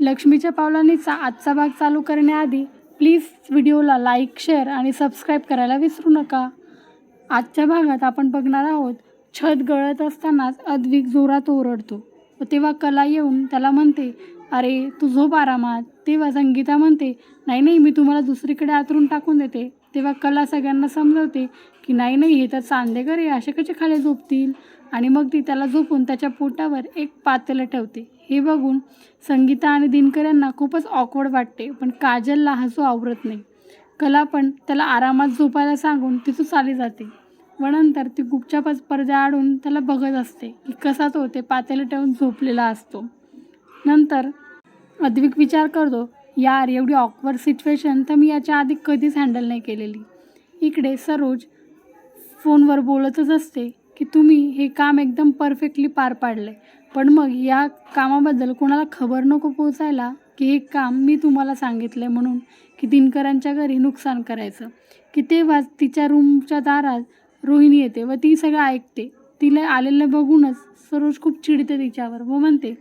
लक्ष्मीच्या पावलांनीचा आजचा भाग चालू करण्याआधी प्लीज व्हिडिओला लाईक, शेअर आणि सबस्क्राईब करायला विसरू नका. आजच्या भागात आपण बघणार आहोत, छत गळत असतानाच अद्विक जोरात ओरडतो व तेव्हा कला येऊन त्याला म्हणते, अरे तू झोप आरामात. तेव्हा संगीता म्हणते, नाही नाही, मी तुम्हाला दुसरीकडे आतरून टाकून देते. तेव्हा कला सगळ्यांना समजवते की नाही नाही, हे तर चांदेकर आहे, असे कसे खाली झोपतील. आणि मग ती त्याला झोपून त्याच्या पोटावर एक पातेलं ठेवते. हे बघून संगीता आणि दिनकर यांना खूपच ऑकवर्ड वाटते, पण काजलला हसू आवरत नाही. कला पण त्याला आरामात झोपायला सांगून तिथून चाली जाते व नंतर ती गुपचापच पडद्या आडून त्याला बघत असते की कसा तो ते पातेलं ठेवून झोपलेला असतो. नंतर अद्विक विचार करतो, यार एवढी ऑकवर्ड सिच्युएशन तर मी याच्या आधी कधीच हँडल नाही केलेली. इकडे सरोज फोनवर बोलतच असते की तुम्ही हे काम एकदम परफेक्टली पार पाडलं, पण मग या कामाबद्दल कोणाला खबर नको पोचायला की हे काम मी तुम्हाला सांगितलं आहे म्हणून की दिनकरांच्या घरी नुकसान करायचं. की तेव्हाच तिच्या रूमच्या दारात रोहिणी येते व ती सगळं ऐकते. तिला आलेलं बघूनच सरोज खूप चिडते तिच्यावर व म्हणते,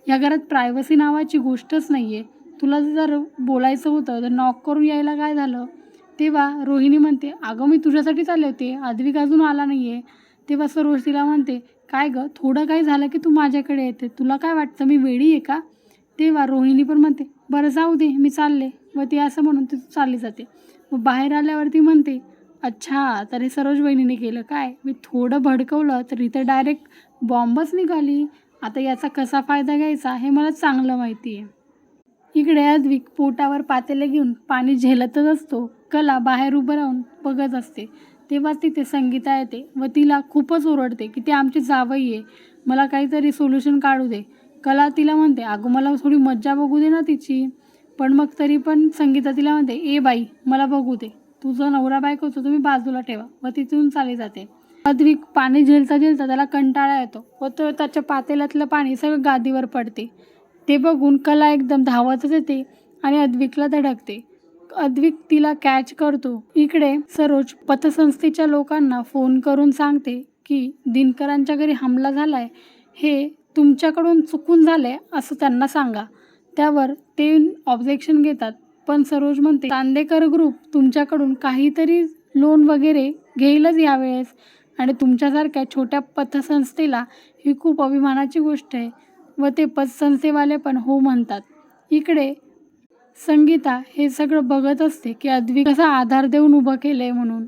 या घरात प्रायव्हसी नावाची गोष्टच नाही आहे. तुला जर बोलायचं होतं तर नॉक करून यायला काय झालं. तेव्हा रोहिणी म्हणते, अगं मी तुझ्यासाठीच आले होते, अद्विक अजून आला नाही आहे. तेव्हा सरोज तिला म्हणते, काय गं, थोडं काही झालं की तू माझ्याकडे येते, तुला काय वाटतं मी वेडी आहे का. तेव्हा रोहिणी पण म्हणते, बरं जाऊ दे, मी चालले. व ती असं म्हणून ती चालली जाते. मग बाहेर आल्यावरती म्हणते, अच्छा तर हे सरोज वहिनीने केलं काय. मी थोडं भडकवलं तर इथं डायरेक्ट बॉम्बच निघाली. आता याचा कसा फायदा घ्यायचा हे मला चांगलं माहिती आहे. इकडे अद्विक पोटावर पातेले घेऊन पाणी झेलतच असतो. कला बाहेर उभं राहून बघत असते. तेव्हाच तिथे संगीता येते व तिला खूपच ओरडते की ते आमची जावई आहे, मला काहीतरी सोल्युशन काढू दे. कला तिला म्हणते, अगं मला थोडी मज्जा बघू दे ना तिची. पण मग तरी पण संगीता तिला म्हणते, ए बाई मला बघू दे, तुझं नवरा बायकोचं तुम्ही बाजूला ठेवा. व तिथून चाली जाते. अद्विक पाणी झेलता झेलता त्याला कंटाळा येतो व तो त्याच्या पातेल्यातलं पाणी सगळं गादीवर पडते. ते बघून कला एकदम धावतच येते आणि अद्विकला धडकते. अद्विक तिला कॅच करतो. इकडे सरोज पतसंस्थेच्या लोकांना फोन करून सांगते की दिनकरांच्या घरी हमला झालाय, हे तुमच्याकडून चुकून झाले असं त्यांना सांगा. त्यावर ते ऑब्जेक्शन घेतात, पण सरोज म्हणते, चांदेकर ग्रुप तुमच्याकडून काहीतरी लोन वगैरे घेईलच यावेळेस आणि तुमच्यासारख्या छोट्या पतसंस्थेला ही खूप अभिमानाची गोष्ट आहे. व ते पतसंस्थेवाले पण हो म्हणतात. इकडे संगीता हे सगळं बघत असते की अद्विक कसा आधार देऊन उभं केलं आहे म्हणून.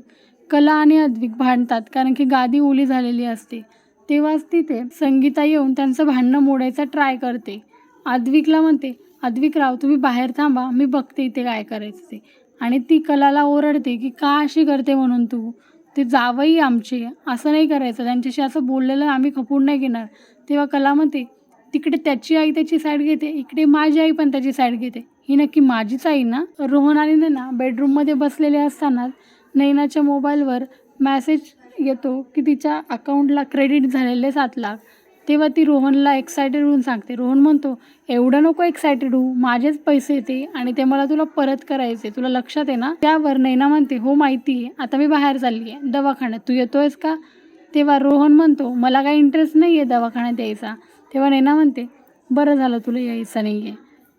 कला आणि अद्विक भांडतात कारण की गादी ओली झालेली असते. तेव्हाच तिथे संगीता येऊन त्यांचं भांडणं मोडायचा ट्राय करते. अद्विकला म्हणते, अद्विकराव तुम्ही बाहेर थांबा, मी बघते इथे काय करायचं ते. आणि ती कलाला ओरडते की का अशी करते म्हणून तू, ते जावई आमचे, असं नाही करायचं, त्यांच्याशी असं बोललेलं आम्ही खपून नाही घेणार. तेव्हा कला म्हणते, तिकडे त्याची आई त्याची साईड घेते, इकडे माझी आई पण त्याची साईड घेते, ही नक्की माझीच आई ना. रोहन आणि नैना बेडरूममध्ये बसलेले असतानाच नैनाच्या मोबाईलवर मॅसेज येतो की तिच्या अकाउंटला क्रेडिट झालेले 7 लाख. तेव्हा ती रोहनला एक्सायटेड होऊन सांगते. रोहन म्हणतो, एवढं नको एक्सायटेड होऊ, माझेच पैसे येते आणि ते मला तुला परत करायचे, तुला लक्षात आहे ना. त्यावर नैना म्हणते, हो माहिती आहे, आता मी बाहेर चालली आहे दवाखान्यात, तू येतोयस का. तेव्हा रोहन म्हणतो, मला काही इंटरेस्ट नाही आहे दवाखान्यात यायचा. तेव्हा नैना म्हणते, बरं झालं तुला यायचं नाही आहे,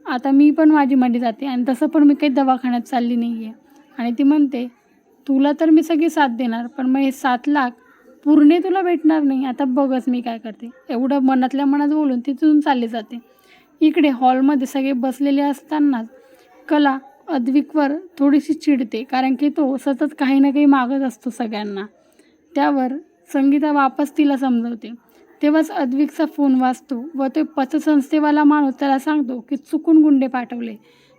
आता मी पण माझी मंडी जाते आणि तसं पण मी काही दवाखान्यात चालली नाही आहे. आणि ती म्हणते, तुला तर मी सगळी साथ देणार, पण मग हे 7 लाख पूर्ण तुला भेटणार नाही, आता बघच मी काय करते. एवढं मनातल्या मनात बोलून तिथून चालली जाते. इकडे हॉलमध्ये सगळे बसलेले असतानाच कला अद्विकवर थोडीशी चिडते कारण की तो सतत काही ना काही मागत असतो सगळ्यांना. त्यावर संगीता वापस तिला समजवते. तेव्हाच अद्विकचा फोन वाजतो व ते पतसंस्थेवाला माणूस त्याला सांगतो की चुकून गुंडे पाठवले.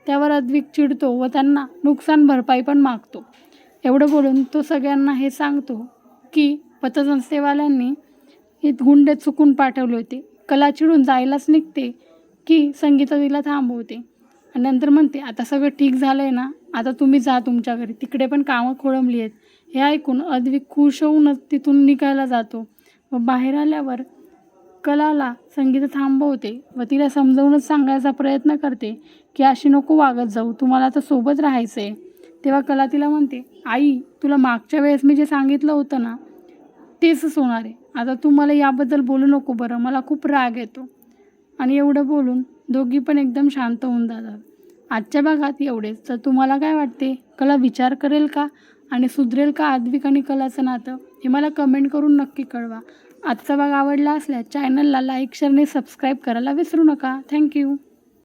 त्यावर अद्विक चिडतो व त्यांना नुकसान भरपाई पण मागतो. एवढं बोलून तो सगळ्यांना हे सांगतो की पतसंस्थेवाल्यांनी हे गुंडे चुकून पाठवले होते. कला चिडून जायलाच निघते की संगीता तिला थांबवते आणि नंतर म्हणते, आता सगळं ठीक झालं आहे ना, आता तुम्ही जा तुमच्या घरी, तिकडे पण कामं खोळंबली आहेत. हे ऐकून अद्विक खुश होऊनच तिथून निघायला जातो व बाहेर आल्यावर कलाला संगीता थांबवते व तिला समजावूनच सांगायचा प्रयत्न करते की अशी नको वागत जाऊ, तुम्हाला आता सोबत राहायचं आहे. तेव्हा कला तिला म्हणते, आई तुला मागच्या वेळेस मी जे सांगितलं होतं ना तेच होणार आहे, आता तू मला याबद्दल बोलू नको बरं, मला खूप राग येतो. आणि एवढं बोलून दोघी पण एकदम शांत होऊन जातात. आजच्या भागात एवढेच. तर तुम्हाला काय वाटते? कला विचार करेल का आणि सुधरेल का आद्विक आणि कलाचं नातं? हे मला कमेंट करून नक्की कळवा. आजचा भाग आवडला असल्यास चॅनलला लाईक शेअर आणि सबस्क्राईब करायला विसरू नका. थँक्यू.